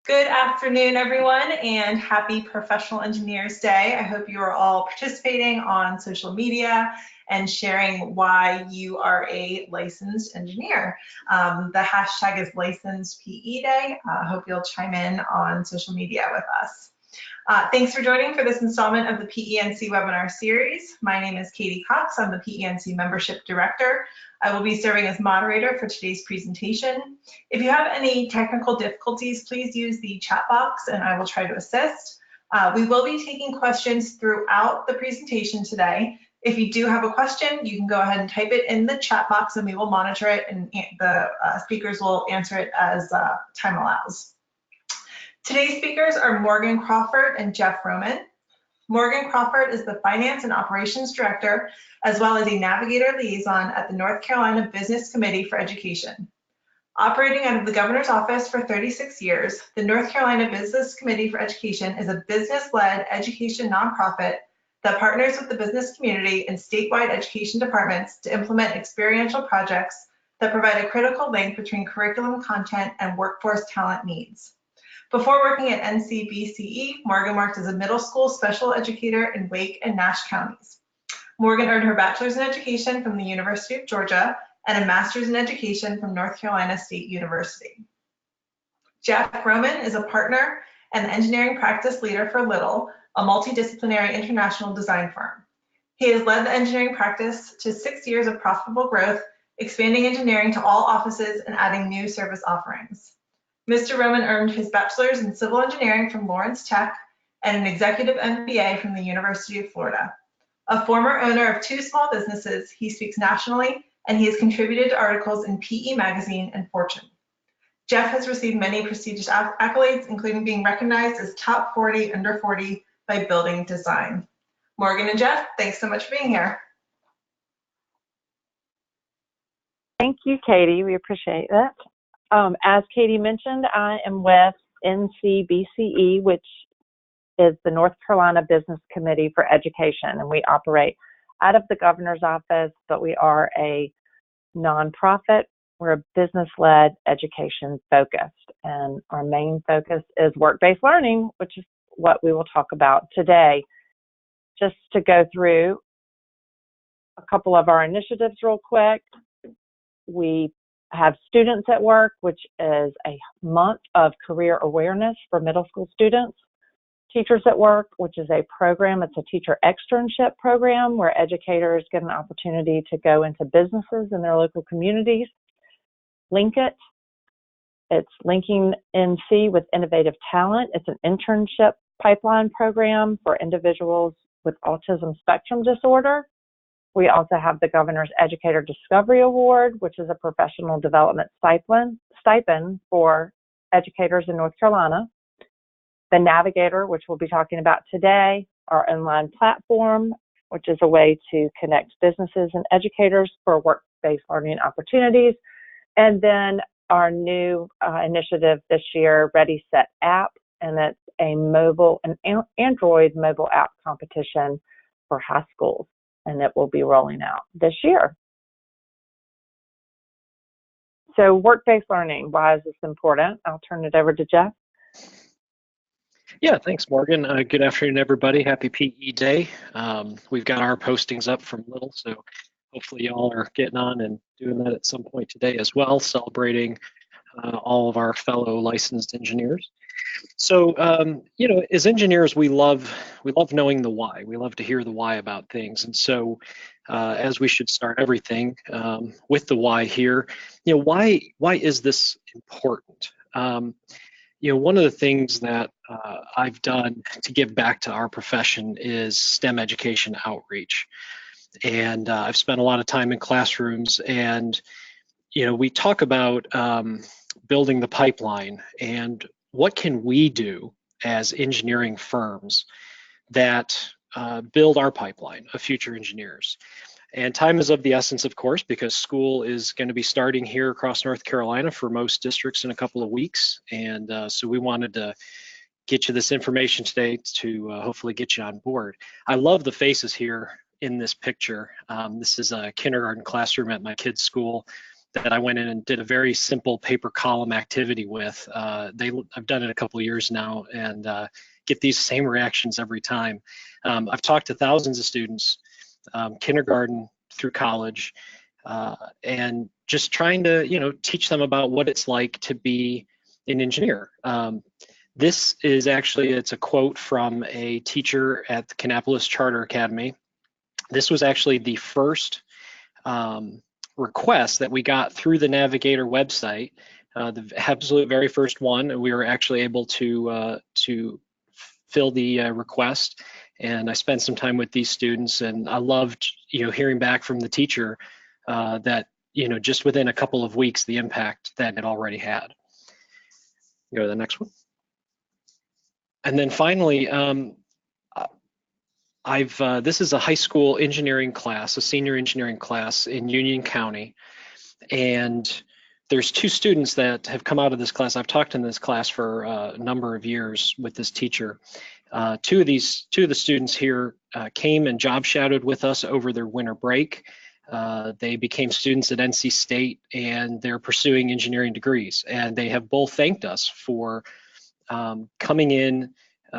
Good afternoon, everyone, and happy Professional Engineers Day. I hope you are all participating on social media and sharing why you are a licensed engineer. The hashtag is Licensed PE Day. I hope you'll chime in on social media with us. Thanks for joining for this installment of the PENC webinar series. My name is Katie Cox. I'm the PENC Membership Director. I will be serving as moderator for today's presentation. If you have any technical difficulties, please use the chat box and I will try to assist. We will be taking questions throughout the presentation today. If you do have a question, you can go ahead and type it in the chat box and we will monitor it, and the speakers will answer it as time allows. Today's speakers are Morgan Crawford and Jeff Roman. Morgan Crawford is the Finance and Operations Director, as well as a Navigator Liaison at the North Carolina Business Committee for Education. Operating out of the Governor's Office for 36 years, the North Carolina Business Committee for Education is a business-led education nonprofit that partners with the business community and statewide education departments to implement experiential projects that provide a critical link between curriculum content and workforce talent needs. Before working at NCBCE, Morgan worked as a middle school special educator in Wake and Nash counties. Morgan earned her bachelor's in education from the University of Georgia and a master's in education from North Carolina State University. Jeff Roman is a partner and engineering practice leader for Little, a multidisciplinary international design firm. He has led the engineering practice to 6 years of profitable growth, expanding engineering to all offices and adding new service offerings. Mr. Roman earned his bachelor's in civil engineering from Lawrence Tech and an executive MBA from the University of Florida. A former owner of 2 small businesses, he speaks nationally, and he has contributed to articles in PE Magazine and Fortune. Jeff has received many prestigious accolades, including being recognized as top 40 under 40 by Building Design. Morgan and Jeff, thanks so much for being here. Thank you, Katie. We appreciate that. As Katie mentioned, I am with NCBCE, which is the North Carolina Business Committee for Education, and we operate out of the Governor's Office, but we are a nonprofit. We're a business-led, education focused, and our main focus is work-based learning, which is what we will talk about today. Just to go through a couple of our initiatives real quick. We have Students at Work, which is a month of career awareness for middle school students. Teachers at Work, which is a program, it's a teacher externship program where educators get an opportunity to go into businesses in their local communities. Link It, it's linking NC with innovative talent. It's an internship pipeline program for individuals with autism spectrum disorder. We also have the Governor's Educator Discovery Award, which is a professional development stipend for educators in North Carolina. The Navigator, which we'll be talking about today, our online platform, which is a way to connect businesses and educators for work-based learning opportunities. And then our new initiative this year, Ready, Set, App, and that's an Android mobile app competition for high schools, and it will be rolling out this year. So work-based learning, why is this important? I'll turn it over to Jeff. Yeah, thanks, Morgan. Good afternoon, everybody. Happy PE Day. We've got our postings up from Little, so hopefully y'all are getting on and doing that at some point today as well, celebrating all of our fellow licensed engineers. So, as engineers, we love knowing the why. We love to hear the why about things. And so, as we should start everything with the why here, why is this important? One of the things that I've done to give back to our profession is STEM education outreach. And I've spent a lot of time in classrooms, and, we talk about building the pipeline and what can we do as engineering firms that build our pipeline of future engineers. And time is of the essence, of course, because school is going to be starting here across North Carolina for most districts in a couple of weeks. And so we wanted to get you this information today to hopefully get you on board. I love the faces here in this picture. This is a kindergarten classroom at my kids' school. that I went in and did a very simple paper column activity with. I've done it a couple of years now, and get these same reactions every time. I've talked to thousands of students, kindergarten through college, and just trying to teach them about what it's like to be an engineer. This is actually, it's a quote from a teacher at the Kannapolis Charter Academy. This was actually the first request that we got through the Navigator website, the absolute very first one, and we were actually able to fill the request. And I spent some time with these students, and I loved hearing back from the teacher that just within a couple of weeks the impact that it already had. Go to the next one. And then finally, this is a high school engineering class, a senior engineering class in Union County, and there's 2 students that have come out of this class. I've talked in this class for a number of years with this teacher. Two of the students here came and job shadowed with us over their winter break. They became students at NC State, and they're pursuing engineering degrees, and they have both thanked us for coming in,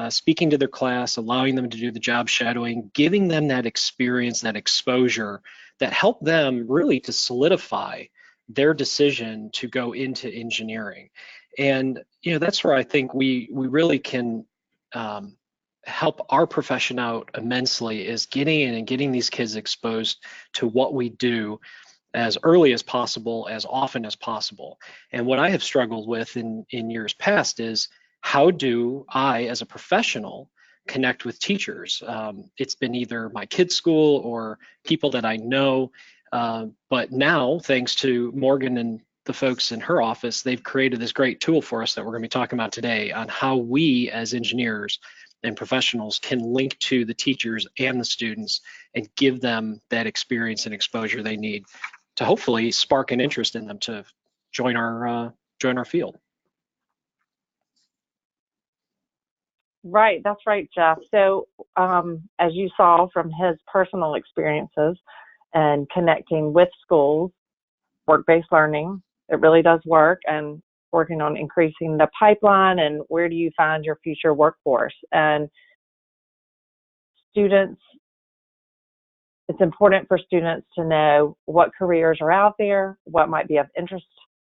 speaking to their class, allowing them to do the job shadowing, giving them that experience, that exposure that helped them really to solidify their decision to go into engineering. And that's where I think we really can help our profession out immensely, is getting in and getting these kids exposed to what we do as early as possible, as often as possible. And what I have struggled with in years past is, how do I, as a professional, connect with teachers? It's been either my kids' school or people that I know, but now, thanks to Morgan and the folks in her office, they've created this great tool for us that we're going to be talking about today on how we as engineers and professionals can link to the teachers and the students and give them that experience and exposure they need to hopefully spark an interest in them to join our field. Right, that's right, Jeff. So as you saw from his personal experiences and connecting with schools, work-based learning, it really does work, and working on increasing the pipeline and where do you find your future workforce. And students, it's important for students to know what careers are out there, what might be of interest,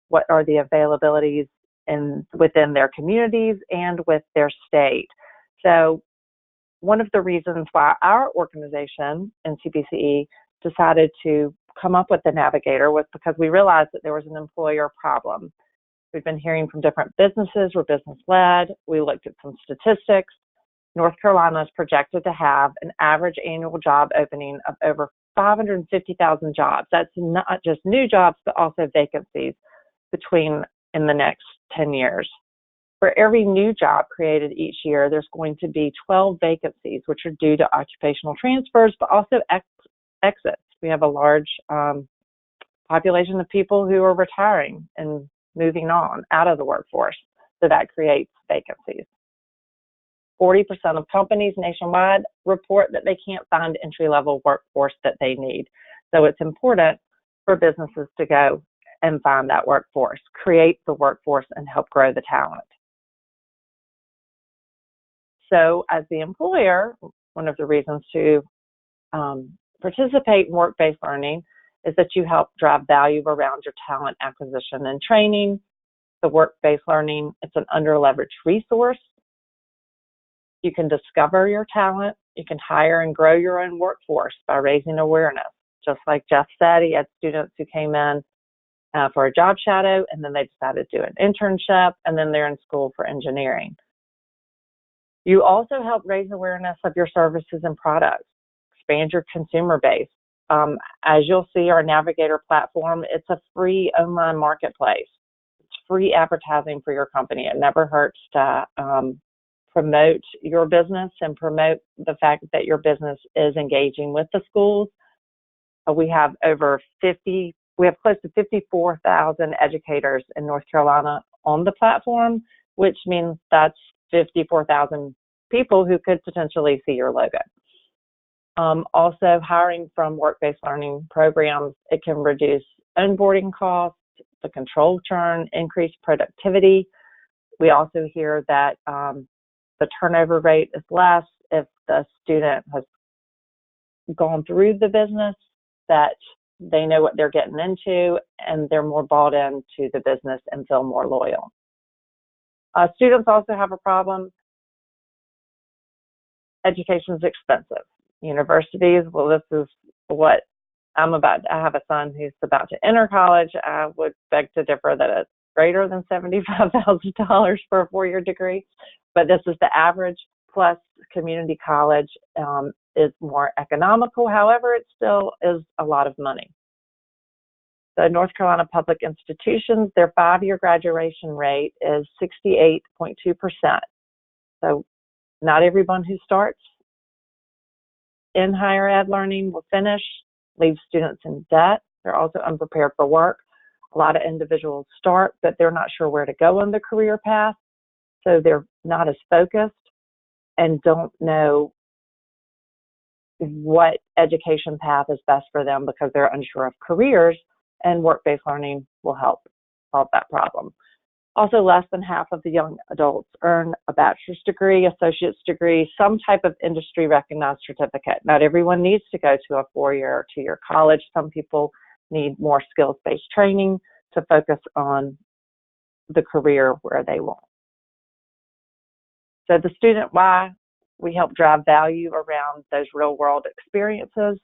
what are the availabilities within their communities and with their state. So one of the reasons why our organization, NCBCE, decided to come up with the Navigator was because we realized that there was an employer problem. We've been hearing from different businesses, we're business-led, we looked at some statistics. North Carolina is projected to have an average annual job opening of over 550,000 jobs. That's not just new jobs, but also vacancies in the next 10 years. For every new job created each year, there's going to be 12 vacancies, which are due to occupational transfers, but also exits. We have a large population of people who are retiring and moving on out of the workforce, so that creates vacancies. 40% of companies nationwide report that they can't find entry-level workforce that they need. So it's important for businesses to go and find that workforce, create the workforce, and help grow the talent. So as the employer, one of the reasons to participate in work-based learning is that you help drive value around your talent acquisition and training. The work-based learning, it's an under-leveraged resource. You can discover your talent. You can hire and grow your own workforce by raising awareness. Just like Jeff said, he had students who came in for a job shadow, and then they decided to do an internship, and then they're in school for engineering. You also help raise awareness of your services and products, expand your consumer base. As you'll see, our Navigator platform, it's a free online marketplace. It's free advertising for your company. It never hurts to promote your business and promote the fact that your business is engaging with the schools. We have close to 54,000 educators in North Carolina on the platform, which means that's 54,000 people who could potentially see your logo. Also, hiring from work-based learning programs, it can reduce onboarding costs, the control churn, increased productivity. We also hear that the turnover rate is less if the student has gone through the business, that they know what they're getting into, and they're more bought into the business and feel more loyal. Students also have a problem. Education is expensive. Universities, well, this is what I have a son who's about to enter college. I would beg to differ that it's greater than $75,000 for a 4-year degree, but this is the average, plus community college is more economical. However, it still is a lot of money. The North Carolina public institutions, their 5-year graduation rate is 68.2%. So not everyone who starts in higher ed learning will finish, leave students in debt. They're also unprepared for work. A lot of individuals start, but they're not sure where to go on the career path. So they're not as focused and don't know what education path is best for them because they're unsure of careers, and work-based learning will help solve that problem. Also, less than half of the young adults earn a bachelor's degree, associate's degree, some type of industry recognized certificate. Not everyone needs to go to a 4-year or 2-year college. Some people need more skills-based training to focus on the career where they want. So the student why, we help drive value around those real-world experiences.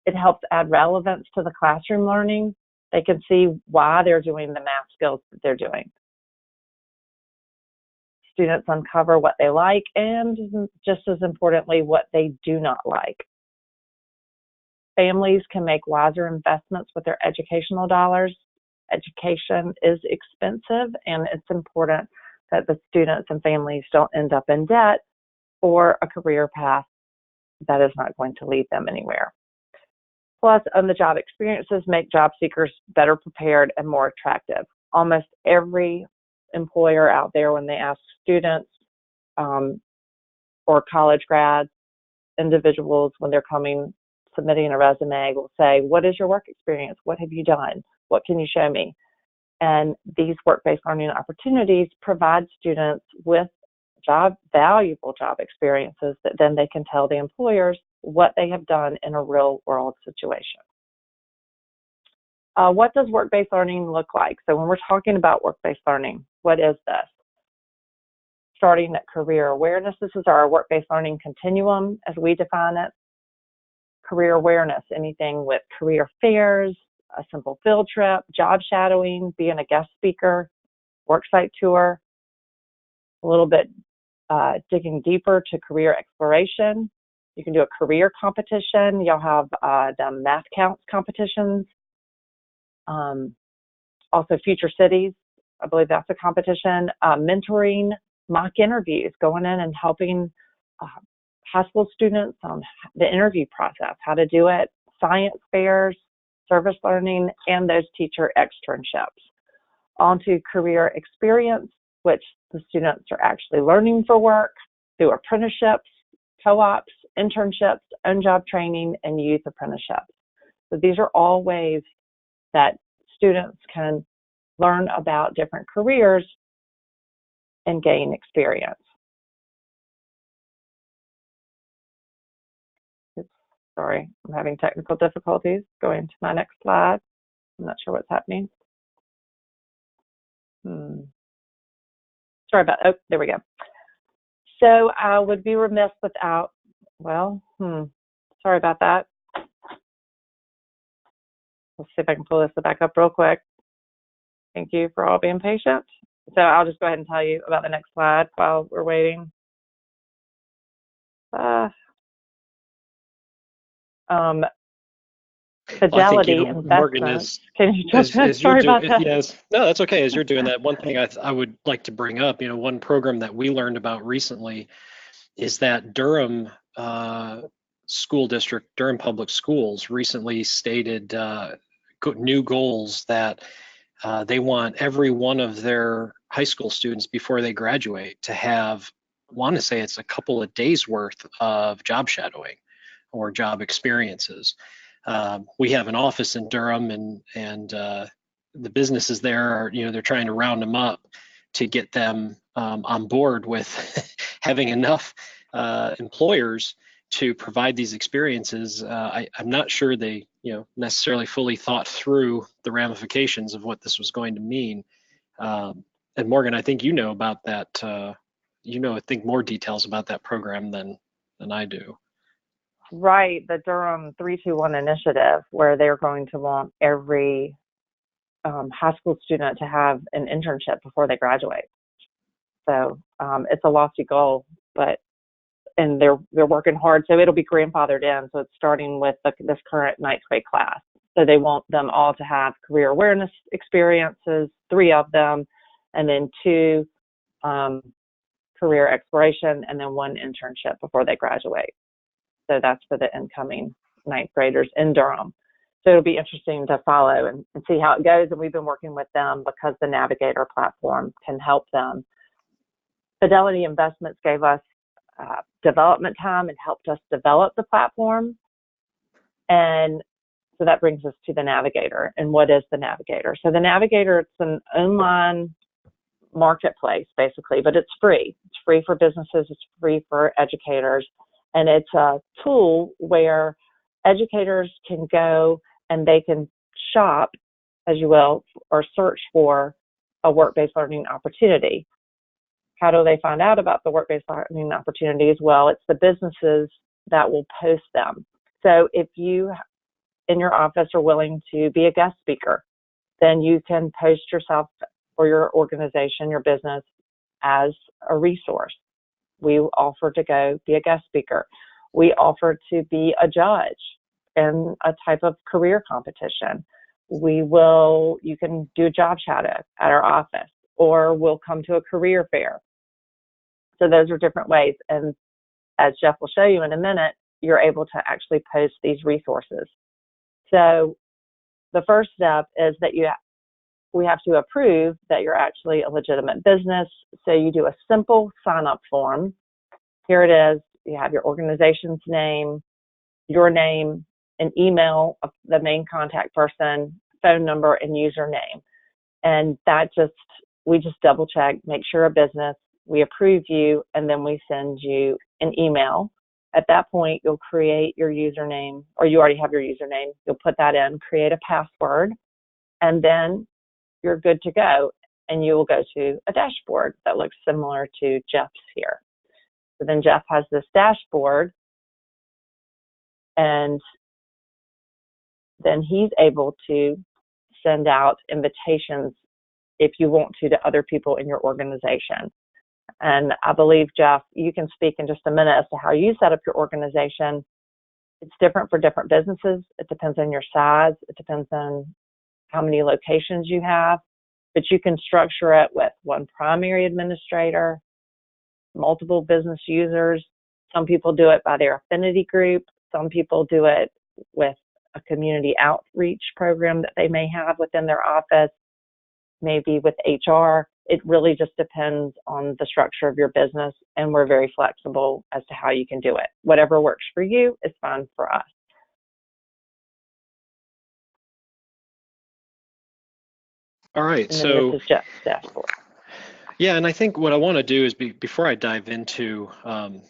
It helps add relevance to the classroom learning. They can see why they're doing the math skills that they're doing. Students uncover what they like and, just as importantly, what they do not like. Families can make wiser investments with their educational dollars. Education is expensive, and it's important that the students and families don't end up in debt or a career path that is not going to lead them anywhere. Plus, on-the-job experiences make job seekers better prepared and more attractive. Almost every employer out there, when they ask students or college grads, individuals, when they're submitting a resume, will say, what is your work experience? What have you done? What can you show me? And these work-based learning opportunities provide students with valuable job experiences that then they can tell the employers what they have done in a real-world situation. What does work-based learning look like? So when we're talking about work-based learning, what is this? Starting at career awareness, this is our work-based learning continuum as we define it. Career awareness, anything with career fairs, a simple field trip, job shadowing, being a guest speaker, worksite tour, a little bit digging deeper to career exploration. You can do a career competition. You'll have the math counts competitions. Also Future Cities, I believe that's a competition. Mentoring, mock interviews, going in and helping high school students on the interview process, how to do it, science fairs, service learning, and those teacher externships. On to career experience, which the students are actually learning for work through apprenticeships, co-ops, internships, on-job training, and youth apprenticeships. So these are all ways that students can learn about different careers and gain experience. Oops, sorry, I'm having technical difficulties. Going to my next slide. I'm not sure what's happening. Sorry about, oh, there we go. So I would be remiss without, sorry about that. Let's see if I can pull this back up real quick. Thank you for all being patient. So I'll just go ahead and tell you about the next slide while we're waiting. Fidelity investments. Can you jump in? Sorry about that. Yes, no, that's okay. As you're doing that, one thing I would like to bring up, one program that we learned about recently is that Durham School District, Durham Public Schools, recently stated new goals that they want every one of their high school students before they graduate to have, I want to say it's a couple of days worth of job shadowing or job experiences. we have an office in Durham, and the businesses there are, they're trying to round them up to get them on board with having enough employers to provide these experiences. I'm not sure they, necessarily fully thought through the ramifications of what this was going to mean. And Morgan, I think you know about that. I think more details about that program than I do. Right, the Durham 321 initiative, where they're going to want every high school student to have an internship before they graduate. So it's a lofty goal, and they're working hard. So it'll be grandfathered in. So it's starting with this current ninth grade class. So they want them all to have career awareness experiences, 3 of them, and then 2 career exploration, and then 1 internship before they graduate. So that's for the incoming ninth graders in Durham. So it'll be interesting to follow and see how it goes. And we've been working with them because the Navigator platform can help them. Fidelity Investments gave us development time and helped us develop the platform. And so that brings us to the Navigator. And what is the Navigator? So the Navigator, it's an online marketplace basically, but it's free. It's free for businesses. It's free for educators. And it's a tool where educators can go and they can shop, as you will, or search for a work-based learning opportunity. How do they find out about the work-based learning opportunities? Well, it's the businesses that will post them. So if you in your office are willing to be a guest speaker, then you can post yourself or your organization, your business, as a resource. We offer to go be a guest speaker. We offer to be a judge in a type of career competition. You can do a job shadow at our office, or we'll come to a career fair. So those are different ways. And as Jeff will show you in a minute, you're able to actually post these resources. So the first step is that we have to approve that you're actually a legitimate business. So you do a simple sign-up form. Here it is. You have your organization's name, your name, an email of the main contact person, phone number, and username. And we just double check, make sure a business, we approve you, and then we send you an email. At that point, you'll create your username, or you already have your username. You'll put that in, create a password, and then you're good to go. And you will go to a dashboard that looks similar to Jeff's here. So then Jeff has this dashboard, and then he's able to send out invitations if you want to other people in your organization. And I believe, Jeff, you can speak in just a minute as to how you set up your organization. It's different for different businesses. It depends on your size. It depends on how many locations you have. But you can structure it with one primary administrator, multiple business users. Some people do it by their affinity group. Some people do it with a community outreach program that they may have within their office, maybe with HR. It really just depends on the structure of your business, and we're very flexible as to how you can do it. Whatever works for you is fine for us. All right, And so this is Jeff's dashboard. Yeah, and I think what I want to do is before I dive into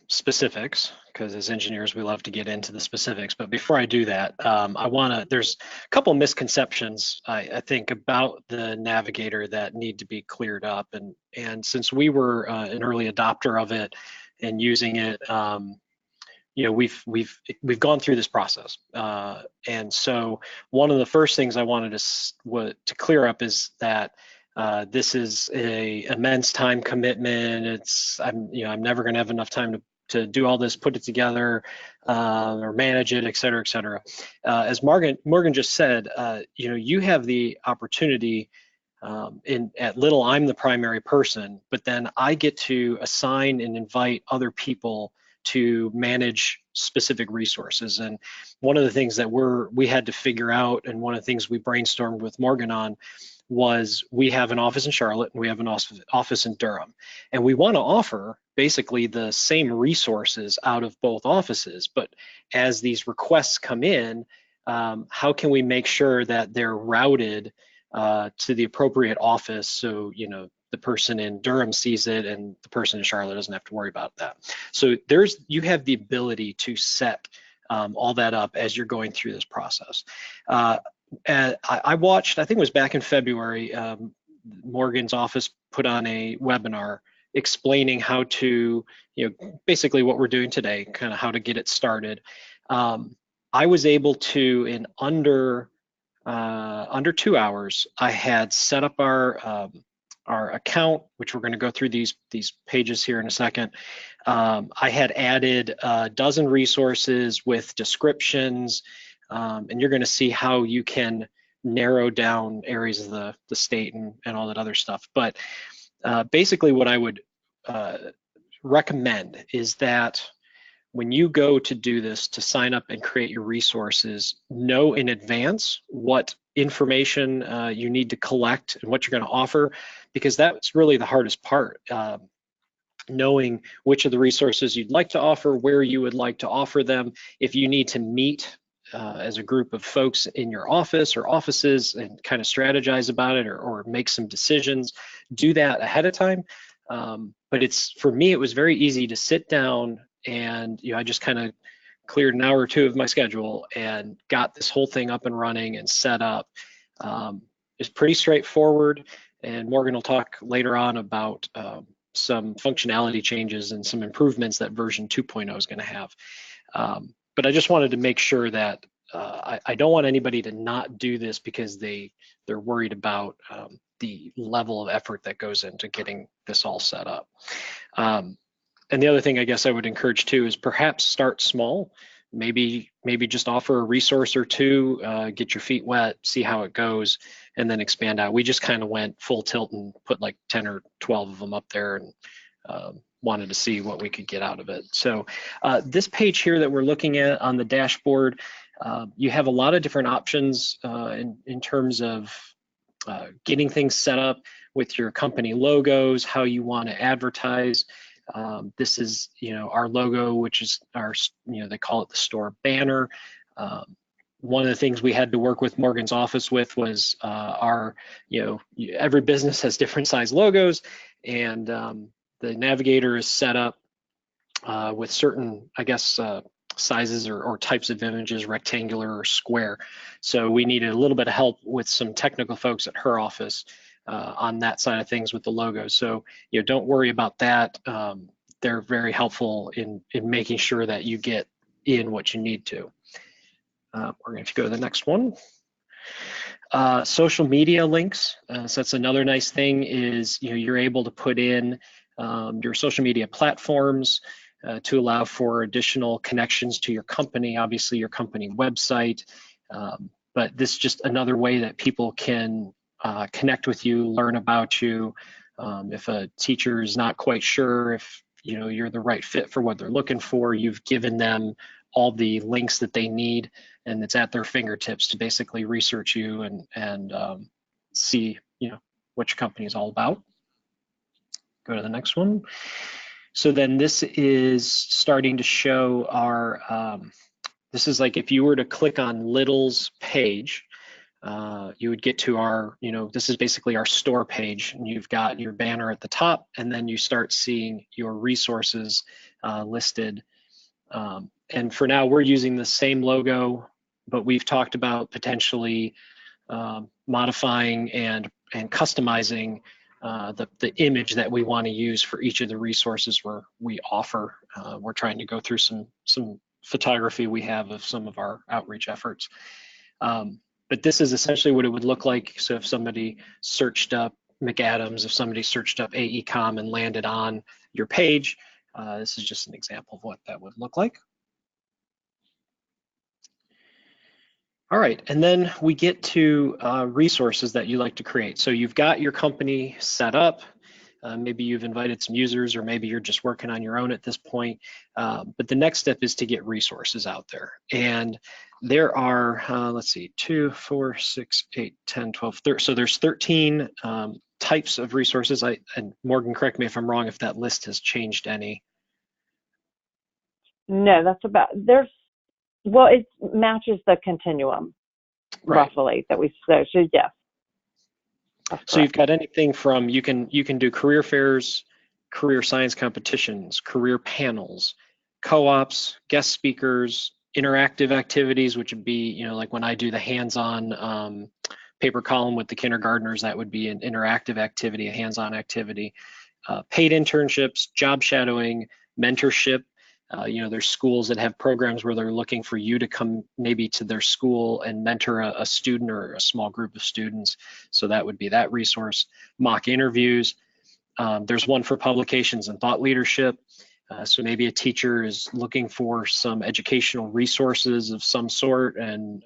specifics, because as engineers we love to get into the specifics, but before I do that, there's a couple misconceptions I think about the Navigator that need to be cleared up, and since we were an early adopter of it and using it, we've gone through this process, and so one of the first things I wanted to clear up is that this is a immense time commitment. I'm never going to have enough time to do all this, put it together, or manage it, et cetera, et cetera. As Morgan just said, you have the opportunity at Little, I'm the primary person, but then I get to assign and invite other people to manage specific resources. And one of the things that we had to figure out, and one of the things we brainstormed with Morgan on, was we have an office in Charlotte and we have an office in Durham, and we want to offer basically the same resources out of both offices. But as these requests come in, how can we make sure that they're routed to the appropriate office, so the person in Durham sees it and the person in Charlotte doesn't have to worry about that. So you have the ability to set all that up as you're going through this process. And I watched, I think it was back in February, Morgan's office put on a webinar explaining how to, basically what we're doing today, kind of how to get it started. I was able to, in under 2 hours, I had set up our account, which we're going to go through these pages here in a second. I had added a dozen resources with descriptions, and you're going to see how you can narrow down areas of the state and all that other stuff. But basically what I would recommend is that when you go to do this, to sign up and create your resources, know in advance what information you need to collect and what you're going to offer, because that's really the hardest part. Knowing which of the resources you'd like to offer, where you would like to offer them, if you need to meet as a group of folks in your office or offices and kind of strategize about it, or make some decisions, do that ahead of time. But for me, it was very easy to sit down and I just kind of cleared an hour or two of my schedule and got this whole thing up and running and set up. It's pretty straightforward, and Morgan will talk later on about some functionality changes and some improvements that version 2.0 is going to have. But I just wanted to make sure that I don't want anybody to not do this because they're worried about the level of effort that goes into getting this all set up. And the other thing I guess I would encourage too is perhaps start small. Maybe just offer a resource or two, get your feet wet, see how it goes, and then expand out. We just kind of went full tilt and put like 10 or 12 of them up there, and wanted to see what we could get out of it. So this page here that we're looking at on the dashboard, you have a lot of different options in terms of getting things set up with your company logos, how you want to advertise. This is, our logo, which is our, they call it the store banner. One of the things we had to work with Morgan's office with was our, every business has different size logos, and the Navigator is set up with certain, I guess, sizes or types of images, rectangular or square. So we needed a little bit of help with some technical folks at her office on that side of things with the logos. So don't worry about that. They're very helpful in making sure that you get in what you need to. We're going to go to the next one. Social media links. So that's another nice thing is you're able to put in your social media platforms to allow for additional connections to your company, obviously your company website. But this is just another way that people can connect with you, learn about you. If a teacher is not quite sure if you're the right fit for what they're looking for, you've given them all the links that they need, and it's at their fingertips to basically research you and see what your company is all about. Go to the next one. So then this is starting to show our, this is like if you were to click on Little's page, you would get to our, this is basically our store page, and you've got your banner at the top, and then you start seeing your resources listed. And for now, we're using the same logo, but we've talked about potentially modifying and customizing the image that we want to use for each of the resources we offer. We're trying to go through some photography we have of some of our outreach efforts. But this is essentially what it would look like. So if somebody searched up McAdams, if somebody searched up AECom and landed on your page, this is just an example of what that would look like. All right, and then we get to resources that you like to create. So you've got your company set up. Maybe you've invited some users, or maybe you're just working on your own at this point. But the next step is to get resources out there. And there are, let's see, 2, 4, 6, 8, 10, 12, 13. So there's 13 types of resources. And Morgan, correct me if I'm wrong, if that list has changed any. No, that's about, Well, it matches the continuum, Right. roughly, that we, so yes. So you've got anything from, you can do career fairs, career science competitions, career panels, co-ops, guest speakers, interactive activities, which would be, like when I do the hands-on paper column with the kindergartners, that would be an interactive activity, a hands-on activity. Paid internships, job shadowing, mentorship. There's schools that have programs where they're looking for you to come maybe to their school and mentor a student or a small group of students. So that would be that resource. Mock interviews. There's one for publications and thought leadership. So maybe a teacher is looking for some educational resources of some sort, and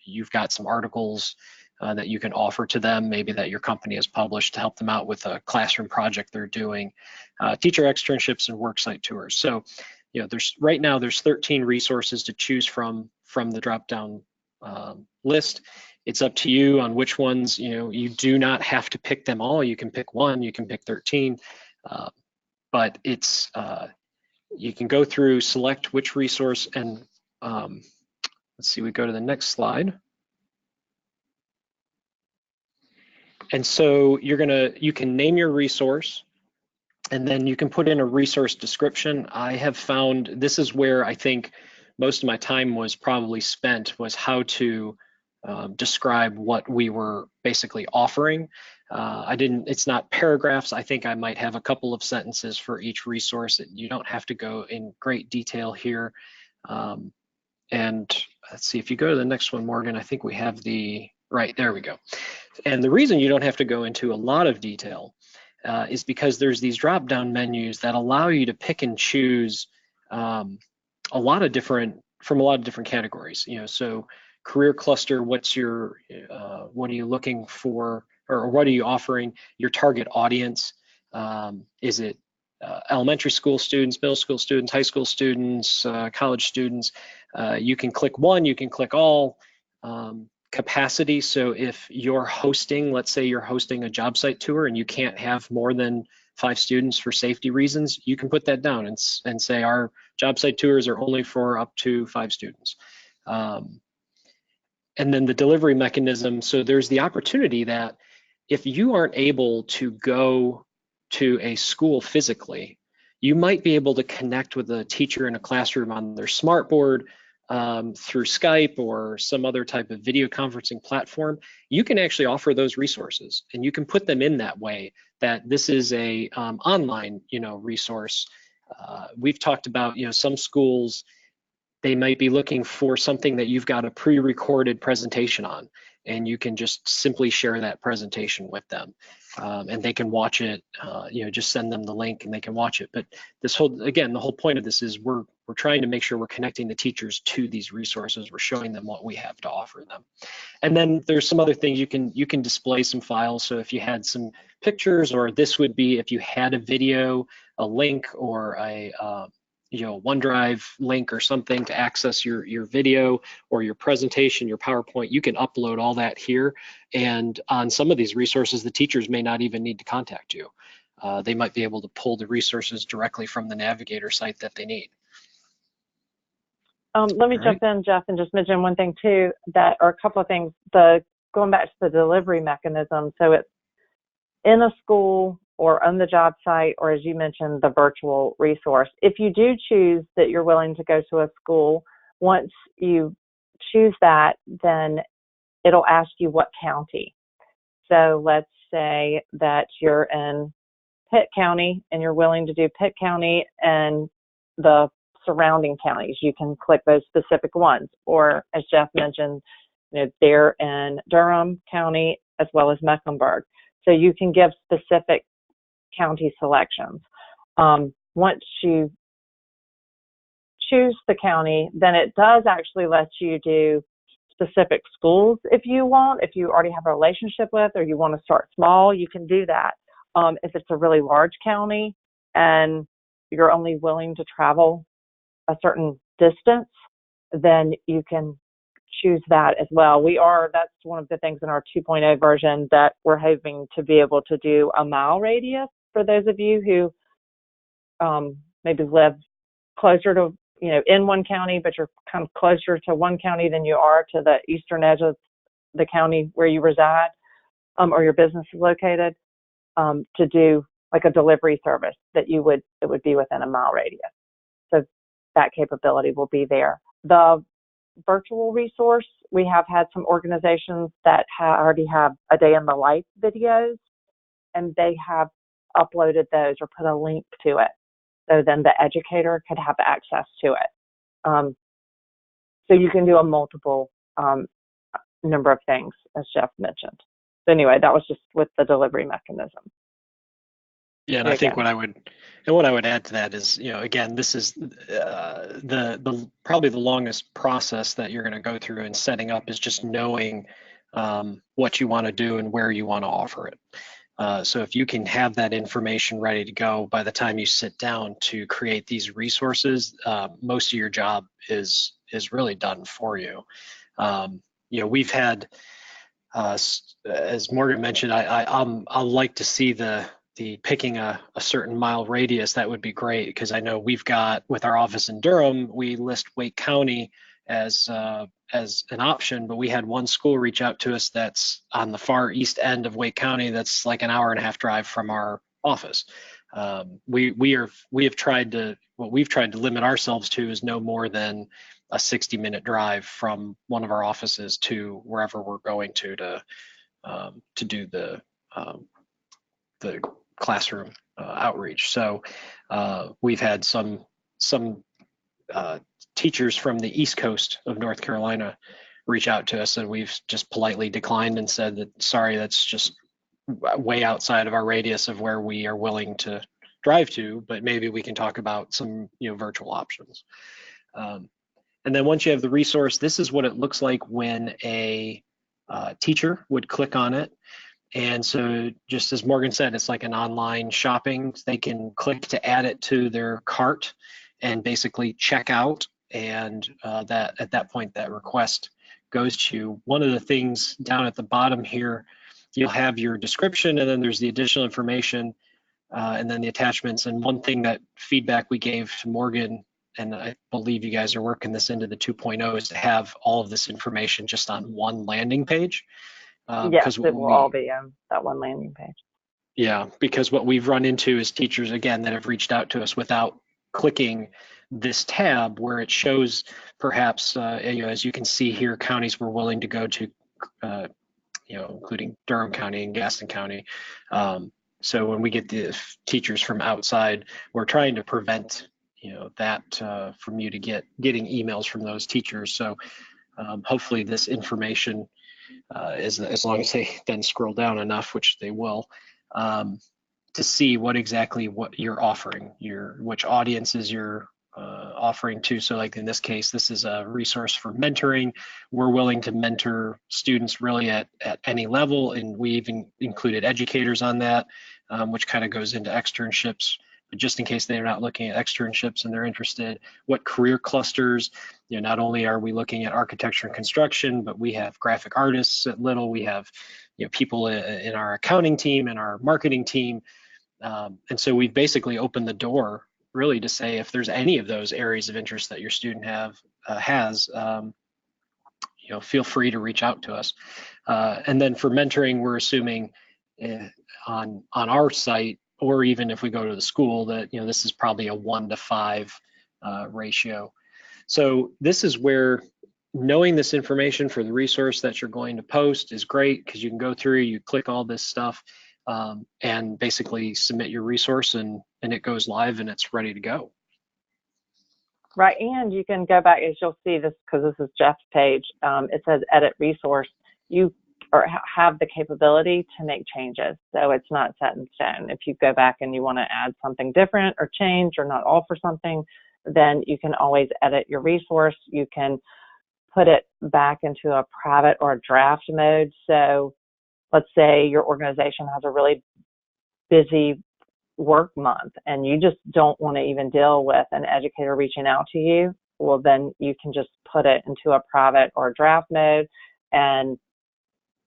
you've got some articles that you can offer to them, maybe that your company has published to help them out with a classroom project they're doing. Teacher externships and worksite tours. So, right now there's 13 resources to choose from the drop-down list. It's up to you on which ones. You do not have to pick them all. You can pick one, you can pick 13, but it's you can go through, select which resource, and let's see, we go to the next slide. And so you can name your resource, and then you can put in a resource description. I have found this is where I think most of my time was probably spent, was how to describe what we were basically offering. It's not paragraphs. I think I might have a couple of sentences for each resource. You don't have to go in great detail here. And let's see, if you go to the next one, Morgan, I think we have right, there we go. And the reason you don't have to go into a lot of detail is because there's these drop-down menus that allow you to pick and choose from a lot of different categories. So career cluster, what are you looking for, or what are you offering? Your target audience, is it elementary school students, middle school students, high school students, college students? You can click one, you can click all. Capacity, so if you're hosting, let's say you're hosting a job site tour and you can't have more than 5 students for safety reasons, you can put that down and say our job site tours are only for up to 5 students. And then the delivery mechanism, so there's the opportunity that if you aren't able to go to a school physically, you might be able to connect with a teacher in a classroom on their smartboard, through Skype or some other type of video conferencing platform. You can actually offer those resources, and you can put them in that way, that this is a online resource. We've talked about some schools, they might be looking for something that you've got a pre-recorded presentation on, and you can just simply share that presentation with them, and they can watch it. Just send them the link and they can watch it. But the whole point of this is we're trying to make sure we're connecting the teachers to these resources. We're showing them what we have to offer them. And then there's some other things you can display some files. So if you had some pictures, or this would be if you had a video, a link, or a OneDrive link or something to access your video or your presentation, your PowerPoint, you can upload all that here. And on some of these resources, the teachers may not even need to contact you. They might be able to pull the resources directly from the Navigator site that they need. Let me jump in, Jeff, and just mention one thing too, or a couple of things. Going back to the delivery mechanism, so it's in a school or on the job site, or as you mentioned, the virtual resource. If you do choose that you're willing to go to a school, once you choose that, then it'll ask you what county. So let's say that you're in Pitt County and you're willing to do Pitt County and the surrounding counties. You can click those specific ones. Or as Jeff mentioned, they're in Durham County as well as Mecklenburg. So you can give specific county selections. Once you choose the county, then it does actually let you do specific schools if you want. If you already have a relationship with, or you want to start small, you can do that. If it's a really large county and you're only willing to travel a certain distance, then you can choose that as well. That's one of the things in our 2.0 version that we're hoping to be able to do a mile radius for those of you who maybe live closer to in one county, but you're kind of closer to one county than you are to the eastern edge of the county where you reside, or your business is located, to do like a delivery service it would be within a mile radius. So that capability will be there. The virtual resource, we have had some organizations that already have a day in the life videos, and they have uploaded those or put a link to it. So then the educator could have access to it. So you can do a multiple number of things, as Jeff mentioned. So anyway, that was just with the delivery mechanism. Yeah, and I think what I would add to that is, again, this is the probably the longest process that you're going to go through in setting up is just knowing what you want to do and where you want to offer it. So if you can have that information ready to go by the time you sit down to create these resources, most of your job is really done for you. We've had, as Morgan mentioned, I'll like to see the picking a certain mile radius. That would be great, because I know we've got, with our office in Durham, we list Wake County as an option, but we had one school reach out to us that's on the far east end of Wake County. That's like an hour and a half drive from our office. We've tried to limit ourselves to is no more than a 60-minute drive from one of our offices to wherever we're going to do the classroom outreach. So we've had some teachers from the East Coast of North Carolina reach out to us, and we've just politely declined and said that, sorry, that's just way outside of our radius of where we are willing to drive to, but maybe we can talk about some virtual options. And then once you have the resource, this is what it looks like when a teacher would click on it. And so, just as Morgan said, it's like an online shopping. They can click to add it to their cart and basically check out, and that at that point that request goes to you. One of the things down at the bottom here, you'll have your description, and then there's the additional information, and then the attachments. And one thing that feedback we gave to Morgan, and I believe you guys are working this into the 2.0, is to have all of this information just on one landing page. Yes, it will all be on that one landing page. Yeah, because what we've run into is teachers, again, that have reached out to us without clicking this tab where it shows perhaps, as you can see here, counties we're willing to go to, including Durham County and Gaston County. So when we get the teachers from outside, we're trying to prevent, that from you to getting emails from those teachers. So hopefully this information, as long as they then scroll down enough, which they will, to see what you're offering, which audiences you're offering to. So like in this case, this is a resource for mentoring. We're willing to mentor students really at any level, and we even included educators on that, which kind of goes into externships. But just in case they're not looking at externships and they're interested, what career clusters, not only are we looking at architecture and construction, but we have graphic artists at Little, we have people in our accounting team and our marketing team. And so we've basically opened the door really to say, if there's any of those areas of interest that your student has, feel free to reach out to us. And then for mentoring, we're assuming on our site, or even if we go to the school, that this is probably a 1-to-5 ratio. So this is where knowing this information for the resource that you're going to post is great, because you can go through, you click all this stuff, and basically submit your resource, and it goes live and it's ready to go. Right, and you can go back, as you'll see this, because this is Jeff's page, it says edit resource. You have the capability to make changes, so it's not set in stone. If you go back and you want to add something different or change or not alter something, then you can always edit your resource. You can put it back into a private or a draft mode. So let's say your organization has a really busy work month and you just don't want to even deal with an educator reaching out to you. Well, then you can just put it into a private or a draft mode, and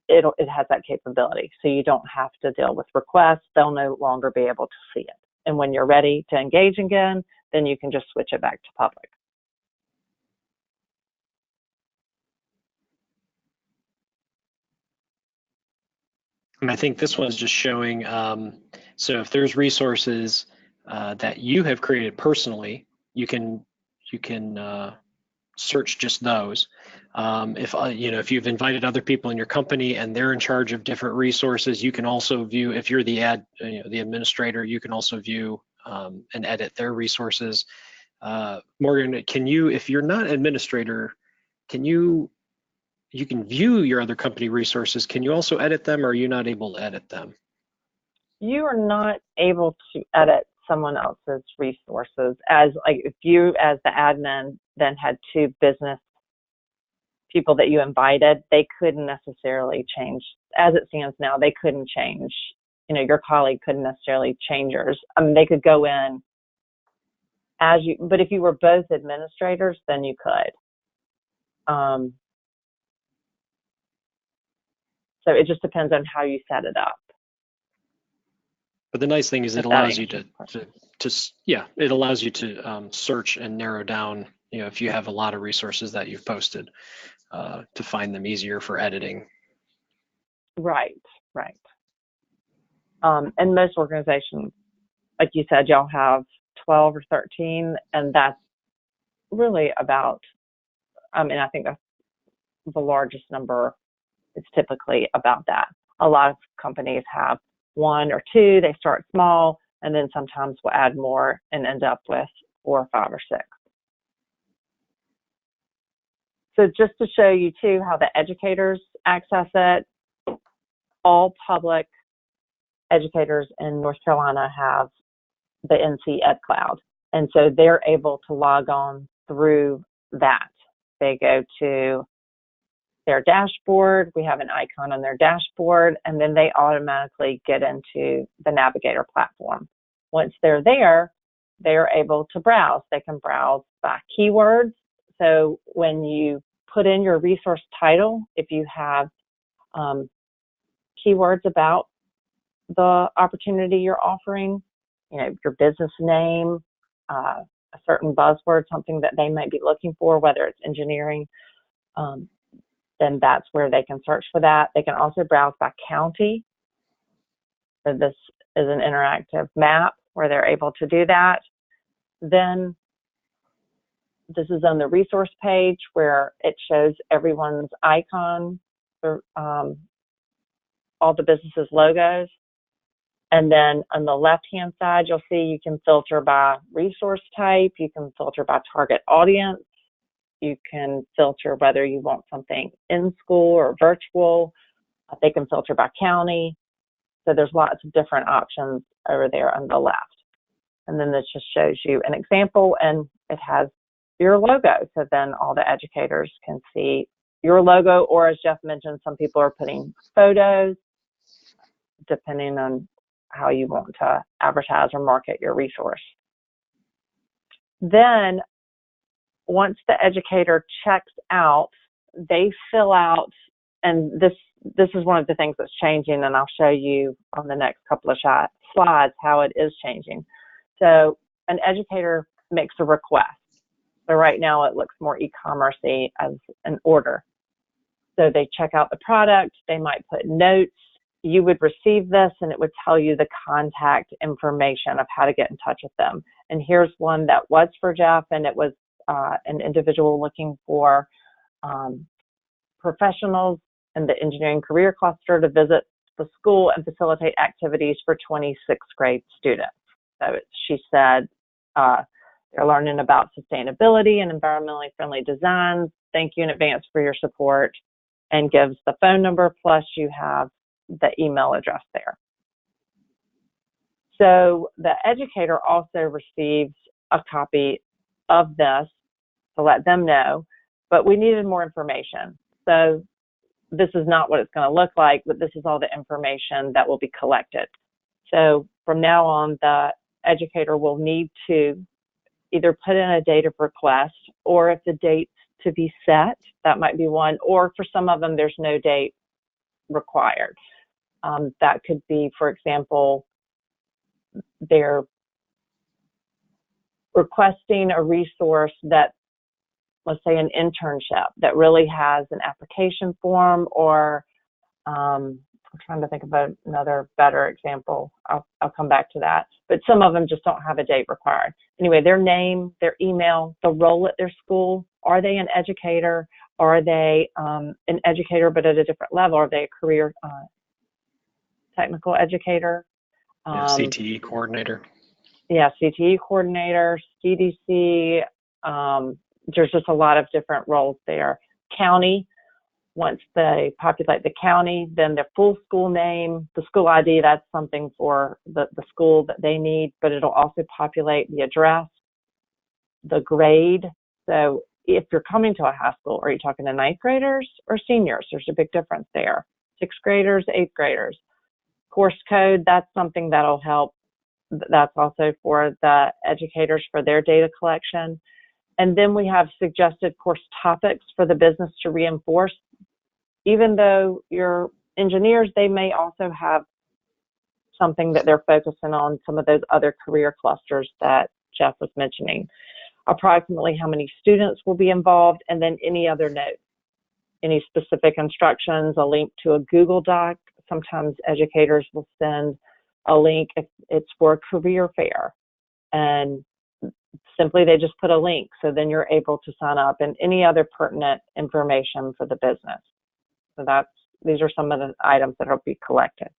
it has that capability. So you don't have to deal with requests. They'll no longer be able to see it. And when you're ready to engage again, then you can just switch it back to public. And I think this one's just showing, so if there's resources that you have created personally, you can search just those. If if you've invited other people in your company and they're in charge of different resources, you can also view, if you're the the administrator, you can also view and edit their resources. Morgan, can you, if you're not administrator, can you can view your other company resources. Can you also edit them, or are you not able to edit them? You are not able to edit someone else's resources. As like if you as the admin then had two business people that you invited, they couldn't necessarily change. As it stands now, they couldn't change. Your colleague couldn't necessarily change yours. I mean, they could go in as you, but if you were both administrators, then you could. So it just depends on how you set it up. But the nice thing is it allows you to it allows you to search and narrow down, if you have a lot of resources that you've posted, to find them easier for editing. Right. And most organizations, like you said, y'all have 12 or 13, and that's really about, I think that's the largest number. It's typically about that. A lot of companies have one or two, they start small, and then sometimes we'll add more and end up with 4 or 5 or 6. So just to show you too how the educators access it, all public educators in North Carolina have the NC Ed Cloud. And so they're able to log on through that. They go to their dashboard. We have an icon on their dashboard, and then they automatically get into the Navigator platform. Once they're there, they're able to browse. They can browse by keywords. So when you put in your resource title, if you have keywords about the opportunity you're offering, your business name, a certain buzzword, something that they might be looking for, whether it's engineering, then that's where they can search for that. They can also browse by county. So this is an interactive map where they're able to do that. Then this is on the resource page where it shows everyone's icon, for, all the businesses' logos. And then on the left-hand side, you'll see you can filter by resource type. You can filter by target audience. You can filter whether you want something in school or virtual. They can filter by county. So there's lots of different options over there on the left. And then this just shows you an example, and it has your logo. So then all the educators can see your logo, or as Jeff mentioned, some people are putting photos, depending on how you want to advertise or market your resource. Then once the educator checks out, they fill out, and this is one of the things that's changing, and I'll show you on the next couple of slides how it is changing. So an educator makes a request. So right now it looks more e-commerce-y as an order. So they check out the product, they might put notes. You would receive this and it would tell you the contact information of how to get in touch with them. And here's one that was for Jeff, and it was an individual looking for professionals in the engineering career cluster to visit the school and facilitate activities for 26th grade students. So she said they're learning about sustainability and environmentally friendly designs. Thank you in advance for your support, and gives the phone number, plus you have the email address there. So the educator also receives a copy of this to let them know, but we needed more information. So this is not what it's going to look like, but this is all the information that will be collected. So from now on, the educator will need to either put in a date of request, or if the date's to be set, that might be one, or for some of them, there's no date required. That could be, for example, they're requesting a resource that, let's say an internship, that really has an application form or I'm trying to think of another better example. I'll come back to that. But some of them just don't have a date required. Anyway, their name, their email, the role at their school. Are they an educator? Are they an educator but at a different level? Are they a career technical educator? Yeah, CTE coordinator. Yeah, CTE coordinator, CDC. There's just a lot of different roles there. County. Once they populate the county, then their full school name, the school ID, that's something for the school that they need, but it'll also populate the address, the grade. So if you're coming to a high school, are you talking to ninth graders or seniors? There's a big difference there. Sixth graders, eighth graders. Course code, that's something that'll help. That's also for the educators for their data collection. And then we have suggested course topics for the business to reinforce. Even though you're engineers, they may also have something that they're focusing on, some of those other career clusters that Jeff was mentioning. Approximately how many students will be involved, and then any other note, any specific instructions, a link to a Google Doc. Sometimes educators will send a link if it's for a career fair, and simply they just put a link, so then you're able to sign up, and any other pertinent information for the business. So these are some of the items that will be collected.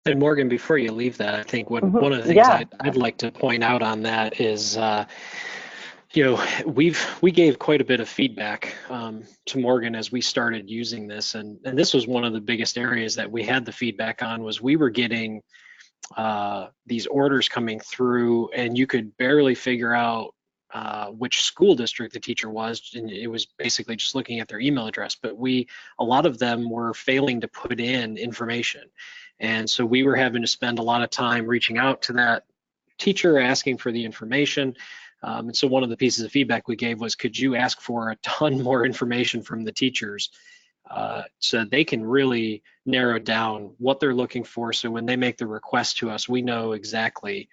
And Morgan, before you leave that, I think one of the things I'd like to point out on that is, we gave quite a bit of feedback to Morgan as we started using this, and this was one of the biggest areas that we had the feedback on. Was we were getting these orders coming through, and you could barely figure out which school district the teacher was, and it was basically just looking at their email address. But a lot of them were failing to put in information, and so we were having to spend a lot of time reaching out to that teacher, asking for the information. And so one of the pieces of feedback we gave was, could you ask for a ton more information from the teachers so they can really narrow down what they're looking for, so when they make the request to us, we know exactly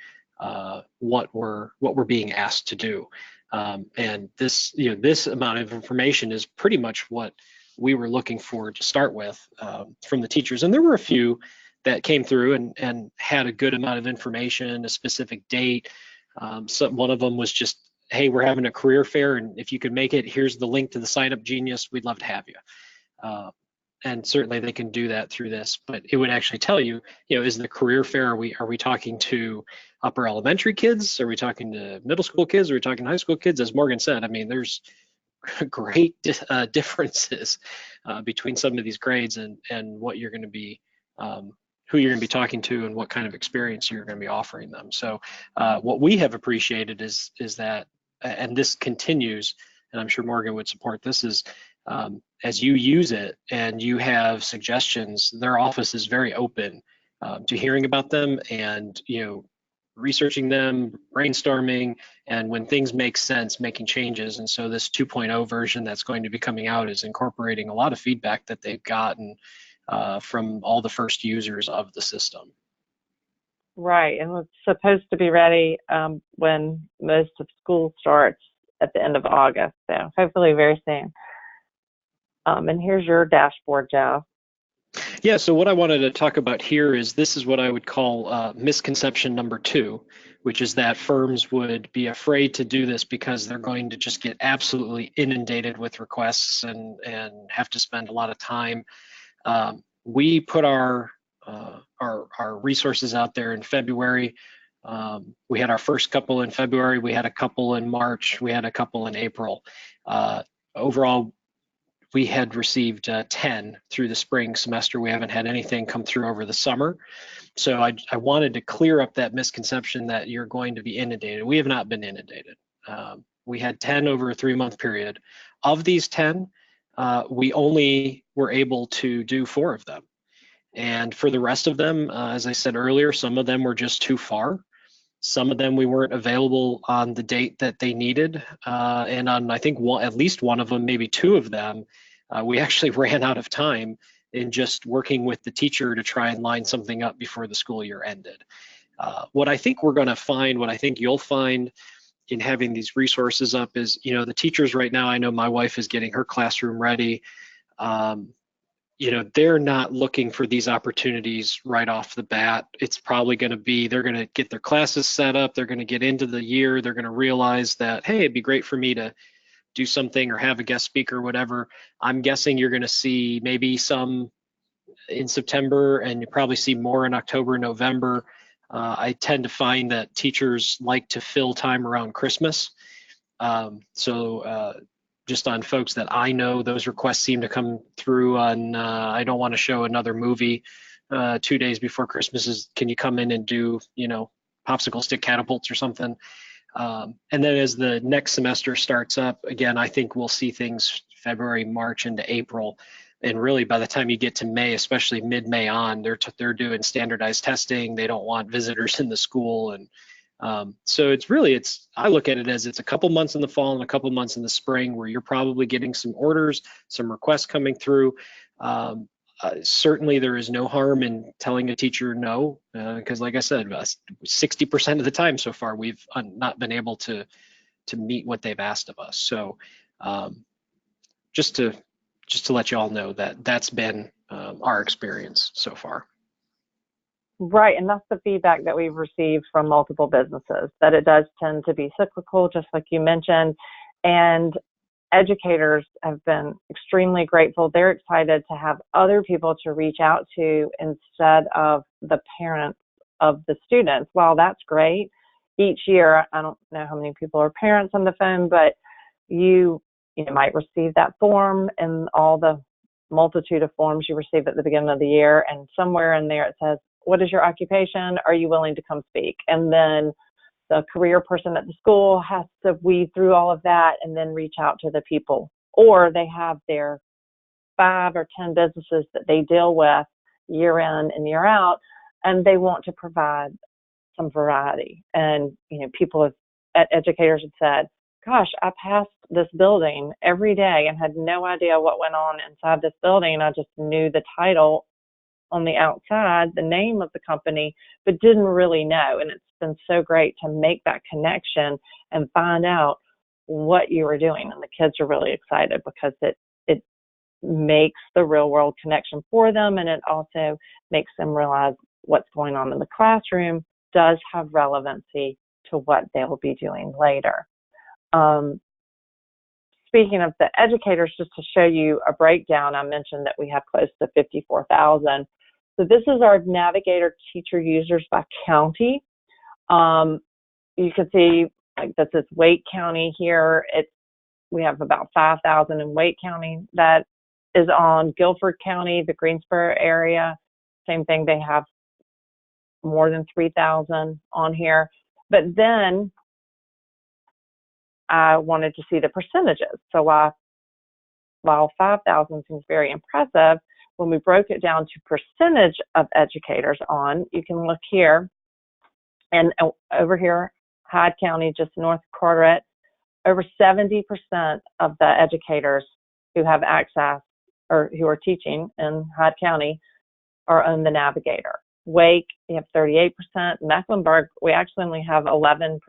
what we're being asked to do. And this amount of information is pretty much what we were looking for to start with from the teachers. And there were a few that came through and had a good amount of information, a specific date. One of them was just, hey, we're having a career fair, and if you could make it, here's the link to the Sign Up Genius. We'd love to have you. And certainly they can do that through this, but it would actually tell you, is the career fair, are we talking to upper elementary kids? Are we talking to middle school kids? Are we talking high school kids? As Morgan said, I mean, there's great differences between some of these grades and what you're going to be, who you're going to be talking to and what kind of experience you're going to be offering them. So what we have appreciated is that, and this continues, and I'm sure Morgan would support this, is as you use it and you have suggestions, their office is very open to hearing about them and researching them, brainstorming, and when things make sense, making changes. And so this 2.0 version that's going to be coming out is incorporating a lot of feedback that they've gotten from all the first users of the system. Right, and it's supposed to be ready when most of school starts at the end of August, so hopefully very soon. And here's your dashboard, Jeff. Yeah, so what I wanted to talk about here is, this is what I would call misconception number 2, which is that firms would be afraid to do this because they're going to just get absolutely inundated with requests and have to spend a lot of time. We put our resources out there in February. We had our first couple in February, we had a couple in March, we had a couple in April. Overall, we had received 10 through the spring semester. We haven't had anything come through over the summer. So I wanted to clear up that misconception that you're going to be inundated. We have not been inundated. We had 10 over a 3-month period. Of these 10, we only were able to do 4 of them. And for the rest of them, as I said earlier, some of them were just too far. Some of them we weren't available on the date that they needed. And on, I think, at least one of them, maybe 2 of them, we actually ran out of time in just working with the teacher to try and line something up before the school year ended. What I think we're going to find, what I think you'll find in having these resources up is, the teachers right now, I know my wife is getting her classroom ready. they're not looking for these opportunities right off the bat. It's probably going to be, they're going to get their classes set up, they're going to get into the year, they're going to realize that, hey, it'd be great for me to do something or have a guest speaker or whatever. I'm guessing you're going to see maybe some in September, and you probably see more in October, November. I tend to find that teachers like to fill time around Christmas. So just on folks that I know, those requests seem to come through on, I don't want to show another movie 2 days before Christmas. Can you come in and do, popsicle stick catapults or something? And then as the next semester starts up, again, I think we'll see things February, March into April. And really by the time you get to May, especially mid-May on, they're doing standardized testing. They don't want visitors in the school. And so I look at it as it's a couple months in the fall and a couple months in the spring where you're probably getting some orders, some requests coming through. Certainly there is no harm in telling a teacher no, because like I said, 60% of the time so far, we've not been able to meet what they've asked of us. So just to let you all know that that's been our experience so far. Right, and that's the feedback that we've received from multiple businesses, that it does tend to be cyclical, just like you mentioned, and educators have been extremely grateful. They're excited to have other people to reach out to instead of the parents of the students. While that's great, each year, I don't know how many people are parents on the phone, but you might receive that form and all the multitude of forms you receive at the beginning of the year, and somewhere in there it says, what is your occupation? Are you willing to come speak? And then the career person at the school has to weed through all of that and then reach out to the people. Or they have their 5 or 10 businesses that they deal with year in and year out, and they want to provide some variety. And, educators have said, gosh, I passed this building every day and had no idea what went on inside this building. I just knew the title on the outside, the name of the company, but didn't really know. And it's been so great to make that connection and find out what you were doing. And the kids are really excited because it makes the real world connection for them. And it also makes them realize what's going on in the classroom does have relevancy to what they will be doing later. Speaking of the educators, just to show you a breakdown, I mentioned that we have close to 54,000. So this is our Navigator teacher users by county. You can see, like, this is Wake County here. We have about 5,000 in Wake County. That is on Guilford County, the Greensboro area. Same thing, they have more than 3,000 on here. But then I wanted to see the percentages. So while 5,000 seems very impressive, when we broke it down to percentage of educators on, you can look here, and over here, Hyde County, just north of Carteret, over 70% of the educators who have access or who are teaching in Hyde County are on the Navigator. Wake, we have 38%. Mecklenburg, we actually only have 11%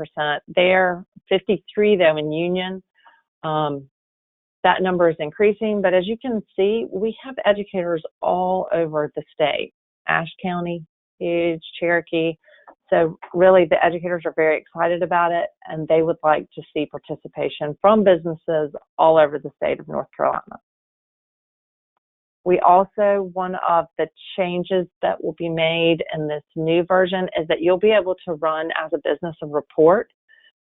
there. 53 though in Union. That number is increasing, but as you can see, we have educators all over the state. Ashe County, huge, Cherokee. So really the educators are very excited about it, and they would like to see participation from businesses all over the state of North Carolina. We also, one of the changes that will be made in this new version is that you'll be able to run as a business a report.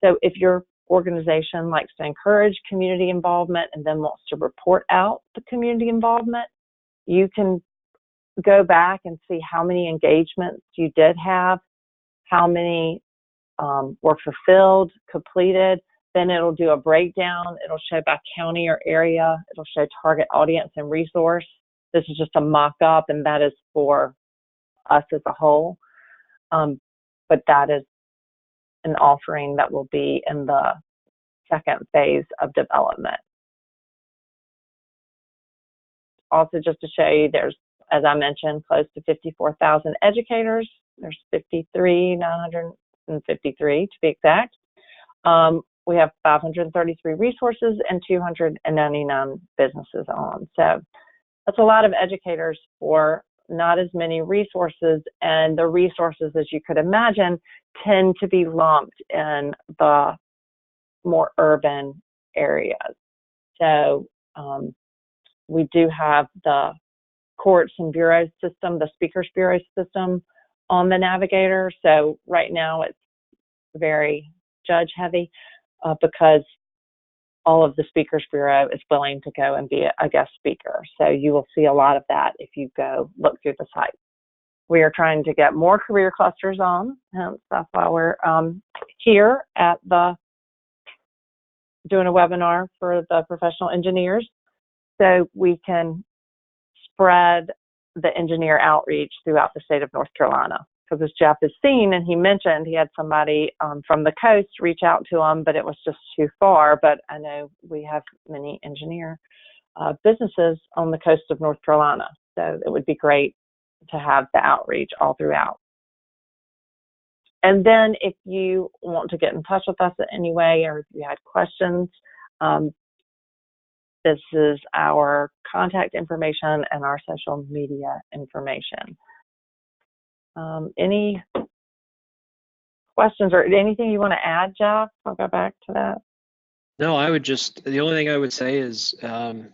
So if your organization likes to encourage community involvement and then wants to report out the community involvement, you can go back and see how many engagements you did have, how many were fulfilled, completed. Then it'll do a breakdown. It'll show by county or area. It'll show target audience and resource. This is just a mock-up, and that is for us as a whole. But that is an offering that will be in the second phase of development. Also, just to show you, there's, as I mentioned, close to 54,000 educators. There's 953 to be exact. We have 533 resources and 299 businesses on. So that's a lot of educators for not as many resources, and the resources, as you could imagine, tend to be lumped in the more urban areas. So we do have the courts and bureau system, the speakers bureau system on the Navigator. So right now it's very judge heavy because all of the speakers bureau is willing to go and be a guest speaker. So you will see a lot of that if you go look through the site. We are trying to get more career clusters on, hence that's why we're here at the doing a webinar for the professional engineers, so we can spread the engineer outreach throughout the state of North Carolina. Because as Jeff has seen, and he mentioned, he had somebody from the coast reach out to him, but it was just too far. But I know we have many engineer businesses on the coast of North Carolina, so it would be great to have the outreach all throughout. And then if you want to get in touch with us in any way, or if you had questions, this is our contact information and our social media information. Any questions or anything you want to add, Jeff? I'll go back to that. No, the only thing I would say is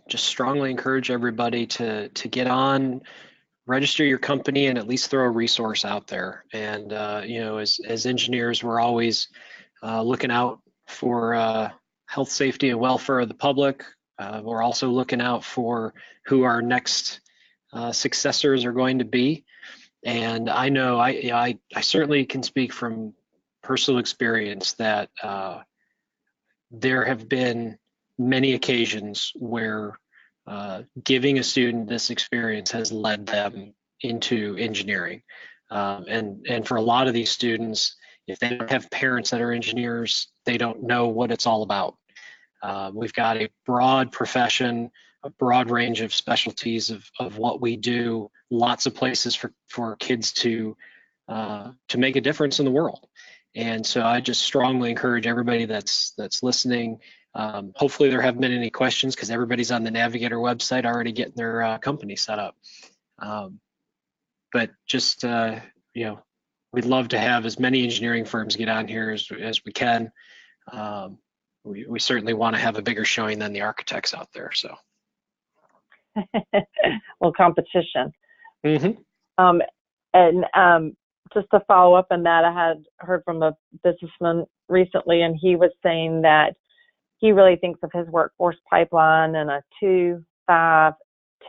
just strongly encourage everybody to get on, register your company, and at least throw a resource out there. And you know, as engineers, we're always looking out for health, safety, and welfare of the public. We're also looking out for who our next successors are going to be. And I know I certainly can speak from personal experience that there have been many occasions where giving a student this experience has led them into engineering. And for a lot of these students, if they don't have parents that are engineers, they don't know what it's all about. We've got a broad profession, a broad range of specialties of what we do, lots of places for kids to make a difference in the world. And so I just strongly encourage everybody that's listening. Hopefully there haven't been any questions because everybody's on the Navigator website already getting their company set up. But just, you know, we'd love to have as many engineering firms get on here as we can. We certainly want to have a bigger showing than the architects out there. So, well, competition. Mm-hmm. And just to follow up on that, I had heard from a businessman recently, and he was saying that he really thinks of his workforce pipeline in a 2, 5,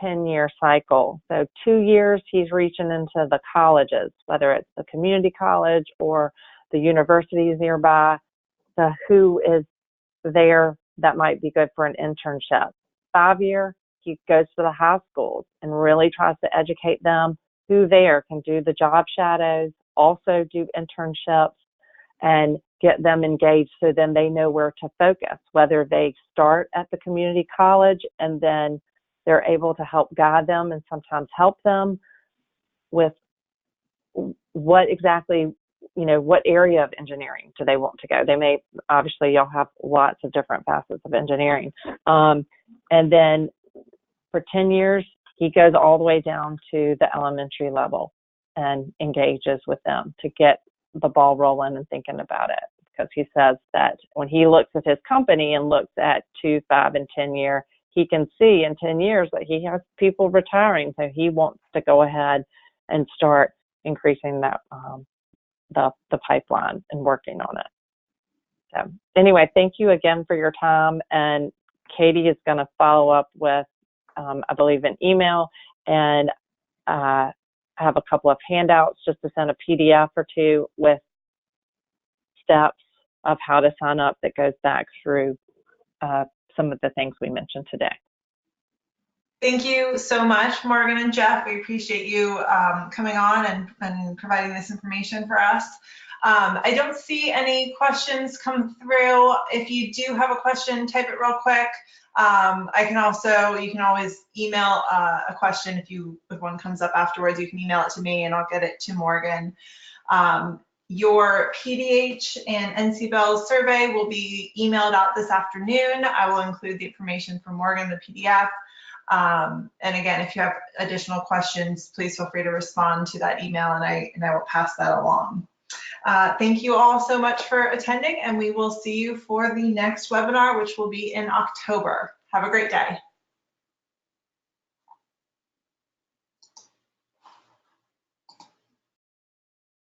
10-year cycle. So 2 years, he's reaching into the colleges, whether it's the community college or the universities nearby, to who is there that might be good for an internship. 5 year, he goes to the high schools and really tries to educate them who there can do the job shadows, also do internships, and get them engaged so then they know where to focus, whether they start at the community college and then they're able to help guide them and sometimes help them with what exactly, you know, what area of engineering do they want to go. They may, obviously, you'll have lots of different facets of engineering. And then for 10 years, he goes all the way down to the elementary level and engages with them to get the ball rolling and thinking about it. Because he says that when he looks at his company and looks at 2, 5, and 10 year, he can see in 10 years that he has people retiring. So he wants to go ahead and start increasing that the pipeline and working on it. So anyway, thank you again for your time. And Katie is going to follow up with, I believe, an email, and I have a couple of handouts just to send a PDF or two with steps of how to sign up that goes back through some of the things we mentioned today. Thank you so much, Morgan and Jeff. We appreciate you coming on and providing this information for us. I don't see any questions come through. If you do have a question, type it real quick. You can always email a question if one comes up afterwards. You can email it to me and I'll get it to Morgan. Your PDH and NCBEL survey will be emailed out this afternoon. I will include the information from Morgan, the PDF. And again, if you have additional questions, please feel free to respond to that email, and I will pass that along. Thank you all so much for attending, and we will see you for the next webinar, which will be in October. Have a great day.